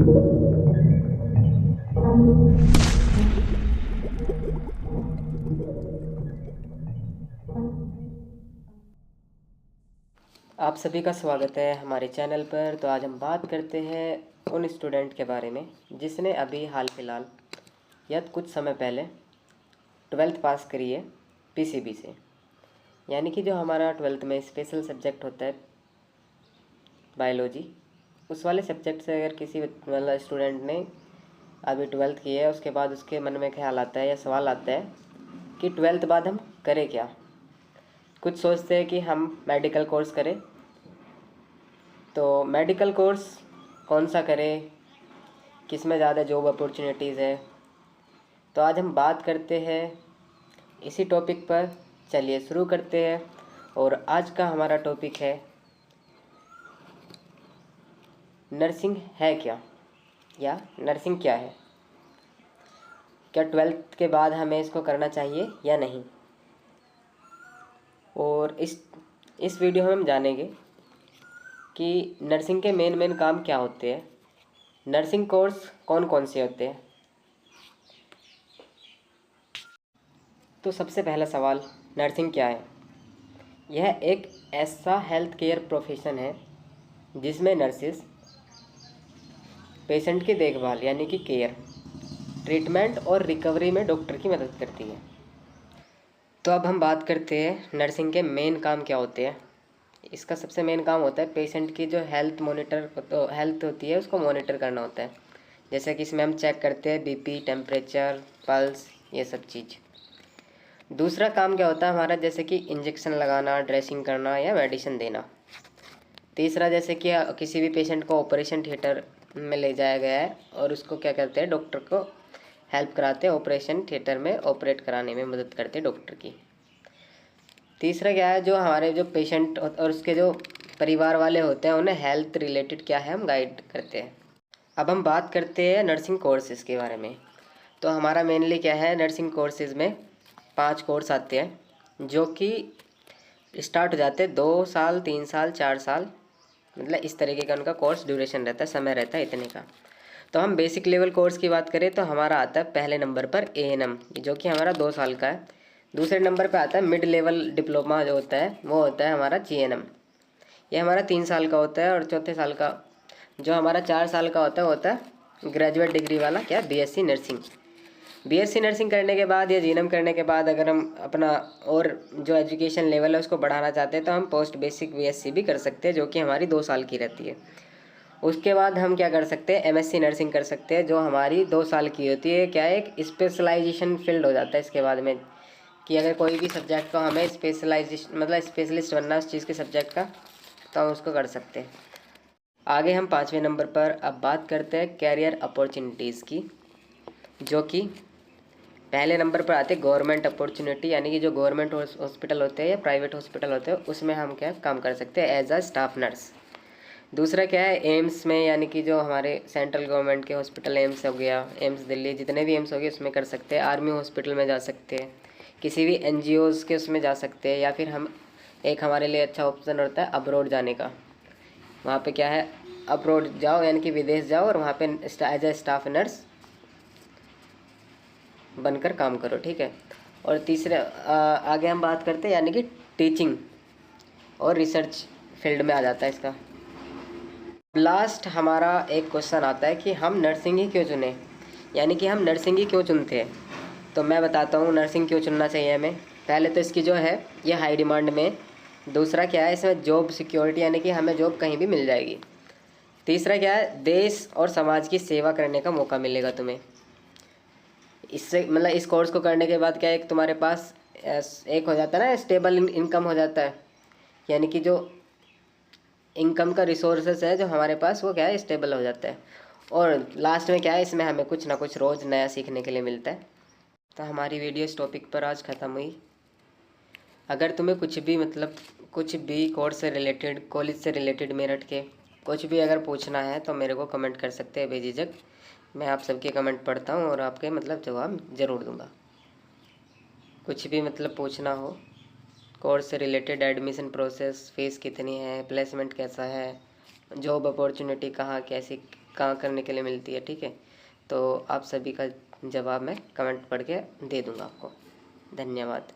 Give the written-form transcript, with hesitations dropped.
आप सभी का स्वागत है हमारे चैनल पर। तो आज हम बात करते हैं उन स्टूडेंट के बारे में जिसने अभी हाल फिलहाल या कुछ समय पहले 12th पास करी है पीसीबी से। यानी कि जो हमारा 12th में स्पेशल सब्जेक्ट होता है बायोलॉजी, उस वाले सब्जेक्ट से अगर किसी मतलब स्टूडेंट ने अभी 12th की है, उसके बाद उसके मन में ख्याल आता है या सवाल आता है कि 12th बाद हम करें क्या। कुछ सोचते हैं कि हम मेडिकल कोर्स करें, तो मेडिकल कोर्स कौन सा करें, किस में ज़्यादा जॉब अपॉर्चुनिटीज़ है। तो आज हम बात करते हैं इसी टॉपिक पर। चलिए शुरू करते हैं। और आज का हमारा टॉपिक है नर्सिंग है क्या, या नर्सिंग क्या है, क्या 12th के बाद हमें इसको करना चाहिए या नहीं। और इस वीडियो में हम जानेंगे कि नर्सिंग के मेन काम क्या होते हैं, नर्सिंग कोर्स कौन कौन से होते हैं। तो सबसे पहला सवाल, नर्सिंग क्या है। यह एक ऐसा हेल्थ केयर प्रोफेशन है जिसमें नर्सिस पेशेंट की देखभाल यानी कि केयर, ट्रीटमेंट और रिकवरी में डॉक्टर की मदद करती है। तो अब हम बात करते हैं नर्सिंग के मेन काम क्या होते हैं। इसका सबसे मेन काम होता है पेशेंट की जो हेल्थ होती है उसको मॉनिटर करना होता है। जैसे कि इसमें हम चेक करते हैं बीपी, टेम्परेचर, पल्स, ये सब चीज़। दूसरा काम क्या होता है हमारा, जैसे कि इंजेक्शन लगाना, ड्रेसिंग करना या मेडिसिन देना। तीसरा, जैसे कि किसी भी पेशेंट को ऑपरेशन थिएटर में ले जाया गया है और उसको क्या करते हैं, डॉक्टर को हेल्प कराते हैं, ऑपरेशन थिएटर में ऑपरेट कराने में मदद करते हैं डॉक्टर की। तीसरा क्या है, जो हमारे जो पेशेंट और उसके जो परिवार वाले होते हैं उन्हें हेल्थ रिलेटेड क्या है हम गाइड करते हैं। अब हम बात करते हैं नर्सिंग कोर्सेज़ के बारे में। तो हमारा मेनली क्या है, नर्सिंग कोर्सेज़ में 5 कोर्स आते हैं जो कि स्टार्ट हो जाते हैं 2 साल, 3 साल, 4 साल, मतलब इस तरीके का उनका कोर्स ड्यूरेशन रहता है, समय रहता है इतने का। तो हम बेसिक लेवल कोर्स की बात करें तो हमारा आता है पहले नंबर पर ANM, जो कि हमारा 2 साल का है। दूसरे नंबर पर आता है मिड लेवल डिप्लोमा, जो होता है वो होता है हमारा GNM, ये हमारा 3 साल का होता है। और चौथे साल का जो हमारा 4 साल का होता है वो होता है ग्रेजुएट डिग्री वाला क्या, BSc नर्सिंग। BSc नर्सिंग करने के बाद या जीएनएम करने के बाद अगर हम अपना और जो एजुकेशन लेवल है उसको बढ़ाना चाहते हैं तो हम पोस्ट बेसिक BSc भी कर सकते हैं, जो कि हमारी 2 साल की रहती है। उसके बाद हम क्या कर सकते हैं, MSc नर्सिंग कर सकते हैं, जो हमारी 2 साल की होती है। क्या एक स्पेशलाइजेशन फील्ड हो जाता है इसके बाद में, कि अगर कोई भी सब्जेक्ट को हमें स्पेशलाइजेशन मतलब स्पेशलिस्ट बनना है उस चीज़ के सब्जेक्ट का, तो हम उसको कर सकते हैं। आगे हम 5वें नंबर पर अब बात करते हैं कैरियर अपॉर्चुनिटीज़ की, जो कि पहले नंबर पर आते हैं गवर्नमेंट अपॉर्चुनिटी, यानी कि जो गवर्नमेंट हॉस्पिटल होते हैं या प्राइवेट हॉस्पिटल होते हैं उसमें हम क्या काम कर सकते हैं एज अ स्टाफ नर्स। दूसरा क्या है, एम्स में, यानी कि जो हमारे सेंट्रल गवर्नमेंट के हॉस्पिटल, एम्स हो गया, एम्स दिल्ली, जितने भी एम्स हो गए उसमें कर सकते हैं। आर्मी हॉस्पिटल में जा सकते हैं, किसी भी NGOs के उसमें जा सकते हैं, या फिर हम एक हमारे लिए अच्छा ऑप्शन होता है अब्रॉड जाने का। वहाँ पे क्या है, अब्रॉड जाओ यानी कि विदेश जाओ और वहाँ पे एज ए स्टाफ नर्स बनकर काम करो, ठीक है। और तीसरे आगे हम बात करते हैं यानी कि टीचिंग और रिसर्च फील्ड में आ जाता है इसका। लास्ट हमारा एक क्वेश्चन आता है कि हम नर्सिंग ही क्यों चुने, यानी कि हम नर्सिंग ही क्यों चुनते हैं। तो मैं बताता हूँ नर्सिंग क्यों चुनना चाहिए हमें। पहले तो इसकी जो है ये हाई डिमांड में। दूसरा क्या है, इसमें जॉब सिक्योरिटी, यानी कि हमें जॉब कहीं भी मिल जाएगी। तीसरा क्या है, देश और समाज की सेवा करने का मौका मिलेगा तुम्हें। इससे मतलब इस कोर्स को करने के बाद क्या एक तुम्हारे पास एक हो जाता है ना, स्टेबल इनकम हो जाता है, यानी कि जो इनकम का रिसोर्सेस है जो हमारे पास वो क्या है स्टेबल हो जाता है। और लास्ट में क्या है, इसमें हमें कुछ ना कुछ रोज़ नया सीखने के लिए मिलता है। तो हमारी वीडियो इस टॉपिक पर आज ख़त्म हुई। अगर तुम्हें कुछ भी मतलब कुछ भी कोर्स से रिलेटेड, कॉलेज से रिलेटेड, मेरठ के कुछ भी अगर पूछना है तो मेरे को कमेंट कर सकते हैं बेझिझक। मैं आप सबके कमेंट पढ़ता हूँ और आपके मतलब जवाब ज़रूर दूंगा। कुछ भी मतलब पूछना हो कोर्स से रिलेटेड, एडमिशन प्रोसेस, फीस कितनी है, प्लेसमेंट कैसा है, जॉब अपॉर्चुनिटी कहाँ कैसी कहाँ करने के लिए मिलती है, ठीक है। तो आप सभी का जवाब मैं कमेंट पढ़ के दे दूँगा आपको। धन्यवाद।